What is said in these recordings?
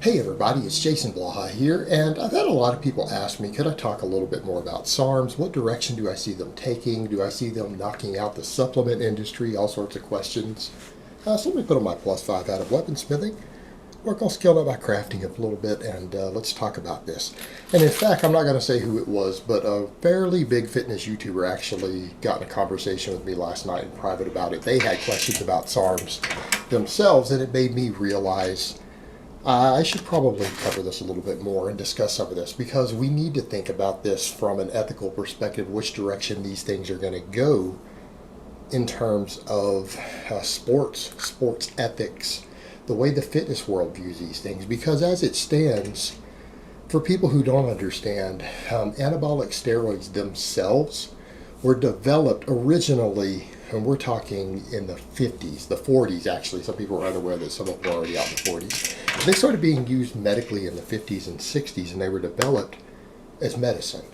Hey everybody, it's Jason Blaha here, and I've had a lot of people ask me, could I talk a little bit more about SARMS? What direction do I see them taking? Do I see them knocking out the supplement industry? All sorts of questions. So let me put on my +5 out of weaponsmithing, work on skilling up my crafting a little bit, and let's talk about this. And in fact, I'm not going to say who it was, but a fairly big fitness YouTuber actually got in a conversation with me last night in private about it. They had questions about SARMS themselves, and it made me realize I should probably cover this a little bit more and discuss some of this, because we need to think about this from an ethical perspective, which direction these things are going to go in terms of sports ethics, the way the fitness world views these things. Because as it stands, for people who don't understand, anabolic steroids themselves were developed originally, and we're talking in the 50s, the 40s actually. Some people are unaware that some of them were already out in the 40s. They started being used medically in the 50s and 60s, and they were developed as medicine.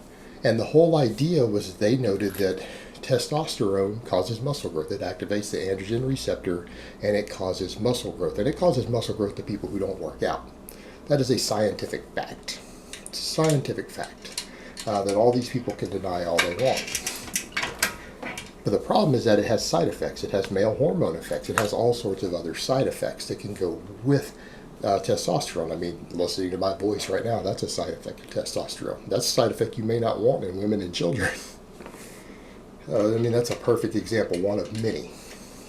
And the whole idea was they noted that testosterone causes muscle growth. It activates the androgen receptor, and it causes muscle growth. And it causes muscle growth to people who don't work out. That is a scientific fact. It's a scientific fact that all these people can deny all they want. But the problem is that it has side effects. It has male hormone effects. It has all sorts of other side effects that can go with testosterone. I mean, listening to my voice right now, that's a side effect of testosterone. That's a side effect you may not want in women and children. I mean, that's a perfect example, one of many.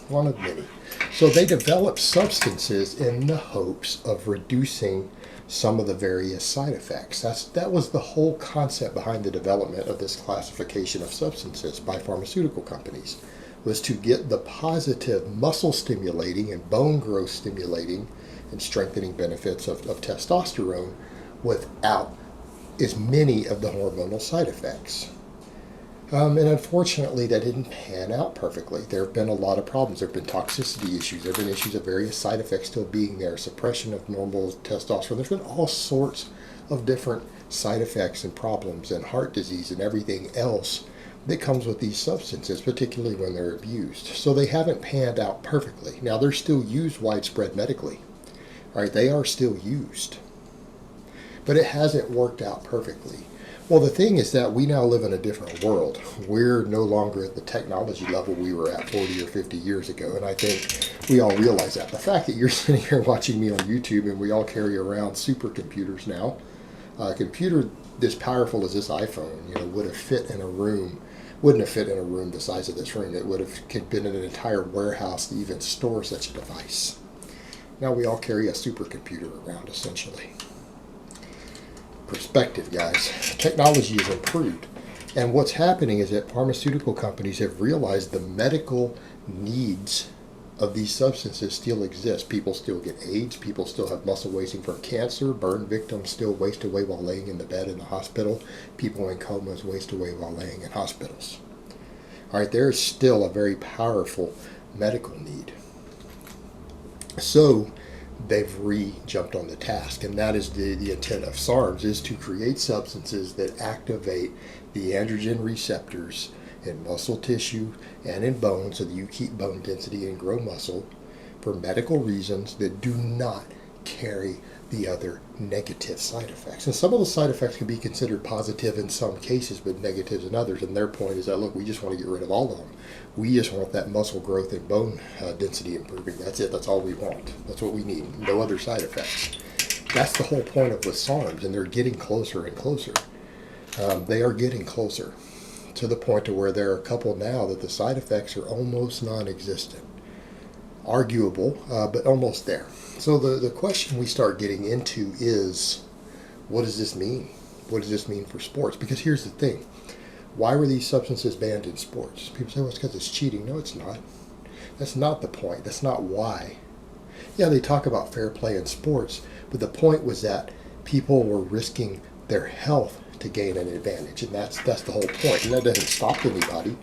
One of many. So they develop substances in the hopes of reducing some of the various side effects. That was the whole concept behind the development of this classification of substances by pharmaceutical companies, was to get the positive muscle stimulating and bone growth stimulating and strengthening benefits of testosterone without as many of the hormonal side effects. And unfortunately, that didn't pan out perfectly. There have been a lot of problems. There have been toxicity issues. There have been issues of various side effects still being there, suppression of normal testosterone. There's been all sorts of different side effects and problems and heart disease and everything else that comes with these substances, particularly when they're abused. So they haven't panned out perfectly. Now, they're still used widespread medically. All right, they are still used. But it hasn't worked out perfectly. Well, the thing is that we now live in a different world. We're no longer at the technology level we were at 40 or 50 years ago, and I think we all realize that. The fact that you're sitting here watching me on YouTube and we all carry around supercomputers now, a computer this powerful as this iPhone, would have fit in a room, wouldn't have fit in a room the size of this room. It would have been an entire warehouse to even store such a device. Now we all carry a supercomputer around, essentially. Perspective, guys. Technology has improved, and what's happening is that pharmaceutical companies have realized the medical needs of these substances still exist. People still get AIDS, people still have muscle wasting from cancer, burn victims still waste away while laying in the bed in the hospital, people in comas waste away while laying in hospitals. All right, there is still a very powerful medical need. So they've jumped on the task, and that is the intent of SARMS, is to create substances that activate the androgen receptors in muscle tissue and in bone so that you keep bone density and grow muscle for medical reasons that do not carry the other negative side effects. And some of the side effects can be considered positive in some cases, but negatives in others. And their point is that, look, we just want to get rid of all of them. We just want that muscle growth and bone density improving. That's it. That's all we want. That's what we need. No other side effects. That's the whole point of with SARMS, and they're getting closer and closer. They are getting closer to the point to where there are a couple now that the side effects are almost non-existent. Arguable, but almost there. So the question we start getting into is, what does this mean? What does this mean for sports? Because here's the thing. Why were these substances banned in sports? People say, well, it's because it's cheating. No, it's not. That's not the point. That's not why. Yeah, they talk about fair play in sports, but the point was that people were risking their health to gain an advantage, and that's the whole point. And that doesn't stop anybody.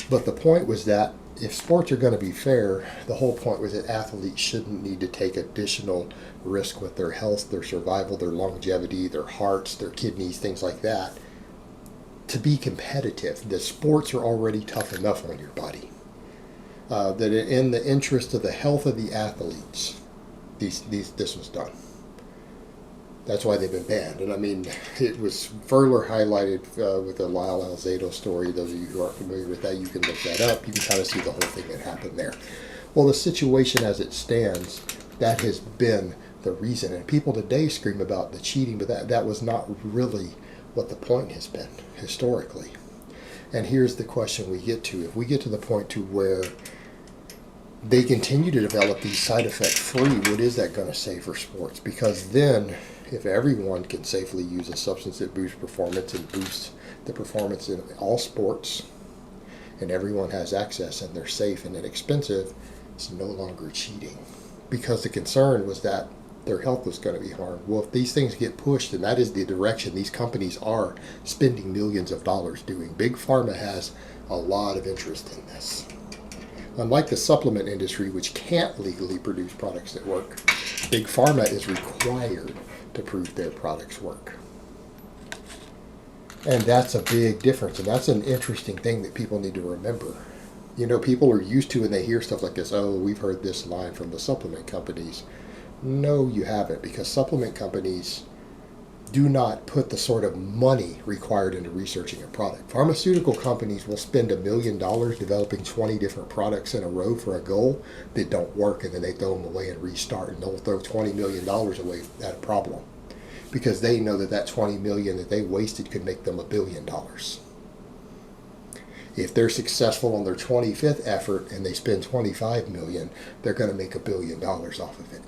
But the point was that if sports are going to be fair, the whole point was that athletes shouldn't need to take additional risk with their health, their survival, their longevity, their hearts, their kidneys, things like that, to be competitive. The sports are already tough enough on your body. That in the interest of the health of the athletes, this was done. That's why they've been banned. And I mean, it was further highlighted with the Lyle Alzado story. Those of you who aren't familiar with that, you can look that up. You can kind of see the whole thing that happened there. Well, the situation as it stands, that has been the reason. And people today scream about the cheating, but that was not really what the point has been historically. And here's the question we get to. If we get to the point to where they continue to develop these side effect free, what is that going to say for sports? Because then, if everyone can safely use a substance that boosts performance and boosts the performance in all sports, and everyone has access and they're safe and inexpensive, it's no longer cheating. Because the concern was that their health was going to be harmed. Well, if these things get pushed, and that is the direction these companies are spending millions of dollars doing, Big Pharma has a lot of interest in this. Unlike the supplement industry, which can't legally produce products that work, Big Pharma is required to prove their products work. And that's a big difference, and that's an interesting thing that people need to remember. You know, people are used to when they hear stuff like this, oh, we've heard this line from the supplement companies. No, you haven't, because supplement companies do not put the sort of money required into researching a product. Pharmaceutical companies will spend $1 million developing 20 different products in a row for a goal that don't work, and then they throw them away and restart, and they'll throw $20 million away at a problem because they know that that $20 million that they wasted could make them $1 billion. If they're successful on their 25th effort and they spend $25 million, they're going to make $1 billion off of it.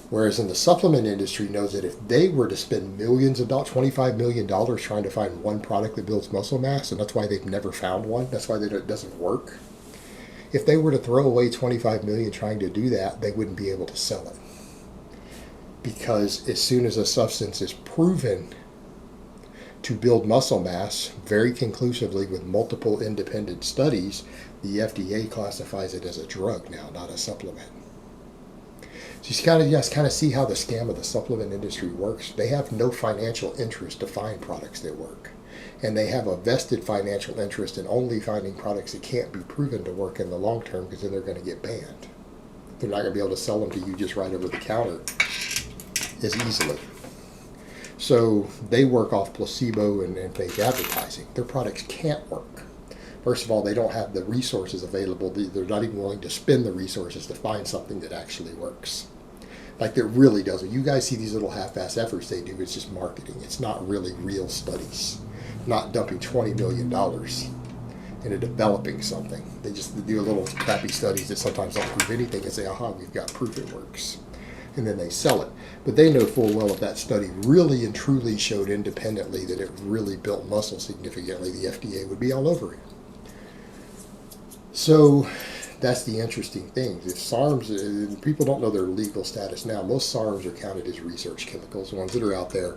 Whereas in the supplement industry knows that if they were to spend millions of dollars, $25 million trying to find one product that builds muscle mass, and that's why they've never found one, that's why it doesn't work. If they were to throw away $25 million trying to do that, they wouldn't be able to sell it. Because as soon as a substance is proven to build muscle mass very conclusively with multiple independent studies, the FDA classifies it as a drug now, not a supplement. So you kind of see how the scam of the supplement industry works. They have no financial interest to find products that work. And they have a vested financial interest in only finding products that can't be proven to work in the long term, because then they're going to get banned. They're not going to be able to sell them to you just right over the counter as easily. So they work off placebo and fake advertising. Their products can't work. First of all, they don't have the resources available. They're not even willing to spend the resources to find something that actually works. Like that really does. When you guys see these little half-ass efforts they do, it's just marketing. It's not really real studies. Not dumping $20 million into developing something. They just do a little crappy studies that sometimes don't prove anything and say, aha, we've got proof it works. And then they sell it. But they know full well if that study really and truly showed independently that it really built muscle significantly, the FDA would be all over it. So that's the interesting thing. If SARMS, people don't know their legal status now. Most SARMS are counted as research chemicals, the ones that are out there.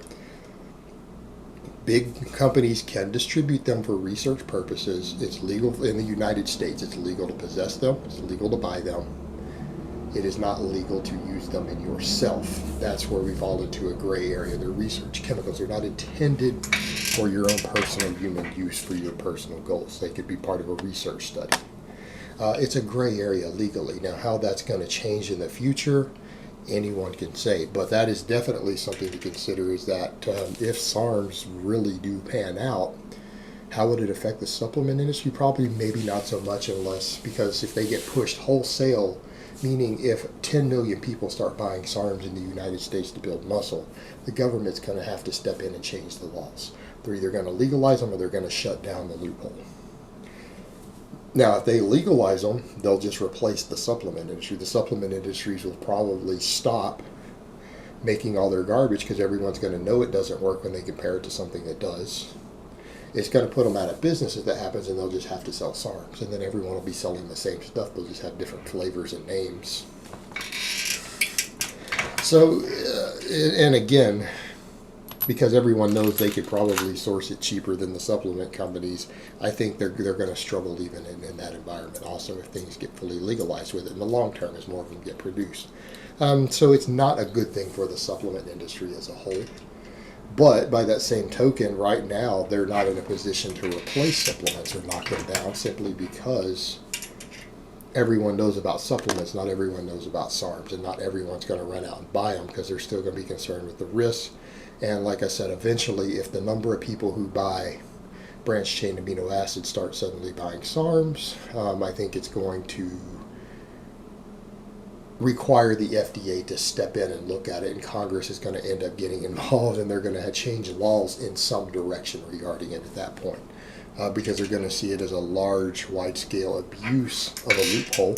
Big companies can distribute them for research purposes. It's legal in the United States. It's legal to possess them. It's legal to buy them. It is not legal to use them in yourself. That's where we fall into a gray area. They're research chemicals. They're not intended for your own personal human use for your personal goals. They could be part of a research study. It's a gray area legally. Now, how that's going to change in the future, anyone can say. But that is definitely something to consider, is that if SARMs really do pan out, how would it affect the supplement industry? Probably maybe not so much, unless, because if they get pushed wholesale, meaning if 10 million people start buying SARMs in the United States to build muscle, the government's going to have to step in and change the laws. They're either going to legalize them or they're going to shut down the loophole. Now, if they legalize them, they'll just replace the supplement industry. The supplement industries will probably stop making all their garbage because everyone's going to know it doesn't work when they compare it to something that does. It's going to put them out of business if that happens, and they'll just have to sell SARMs. And then everyone will be selling the same stuff. They'll just have different flavors and names. So, and again, because everyone knows they could probably source it cheaper than the supplement companies, I think they're going to struggle even in that environment also if things get fully legalized with it in the long term as more of them get produced. So it's not a good thing for the supplement industry as a whole. But by that same token, right now, they're not in a position to replace supplements or knock them down simply because everyone knows about supplements, not everyone knows about SARMs, and not everyone's going to run out and buy them because they're still going to be concerned with the risks. And like I said, eventually, if the number of people who buy branched chain amino acids start suddenly buying SARMs, I think it's going to require the FDA to step in and look at it, and Congress is going to end up getting involved, and they're going to change laws in some direction regarding it at that point, because they're going to see it as a large, wide-scale abuse of a loophole,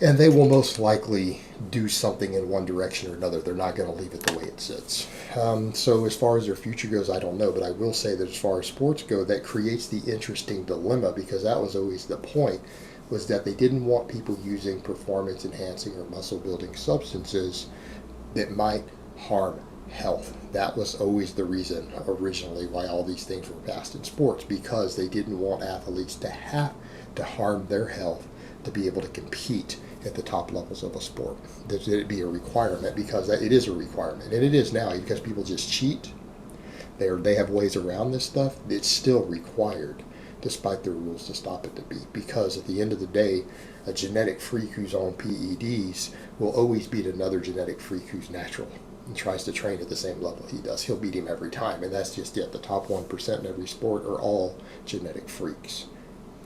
and they will most likely do something in one direction or another. They're not going to leave it the way it sits. So as far as their future goes, I don't know, but I will say that as far as sports go, that creates the interesting dilemma, because that was always the point, was that they didn't want people using performance enhancing or muscle building substances that might harm health. That was always the reason originally why all these things were passed in sports, because they didn't want athletes to have to harm their health to be able to compete at the top levels of a sport. That it be a requirement, because it is a requirement, and it is now, because people just cheat. They have ways around this stuff. It's still required, despite the rules to stop it to be, because at the end of the day, a genetic freak who's on PEDs will always beat another genetic freak who's natural and tries to train at the same level he does. He'll beat him every time, and that's just it. The top 1% in every sport are all genetic freaks.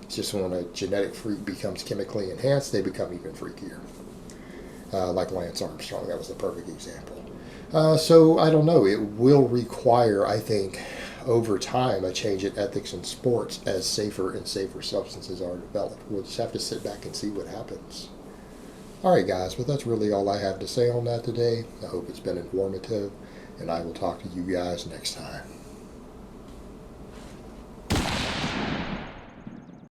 It's just when a genetic freak becomes chemically enhanced, they become even freakier. Like Lance Armstrong, that was the perfect example. So I don't know. It will require, I think, over time, a change in ethics in sports as safer and safer substances are developed. We'll just have to sit back and see what happens. All right, guys, well, that's really all I have to say on that today. I hope it's been informative, and I will talk to you guys next time.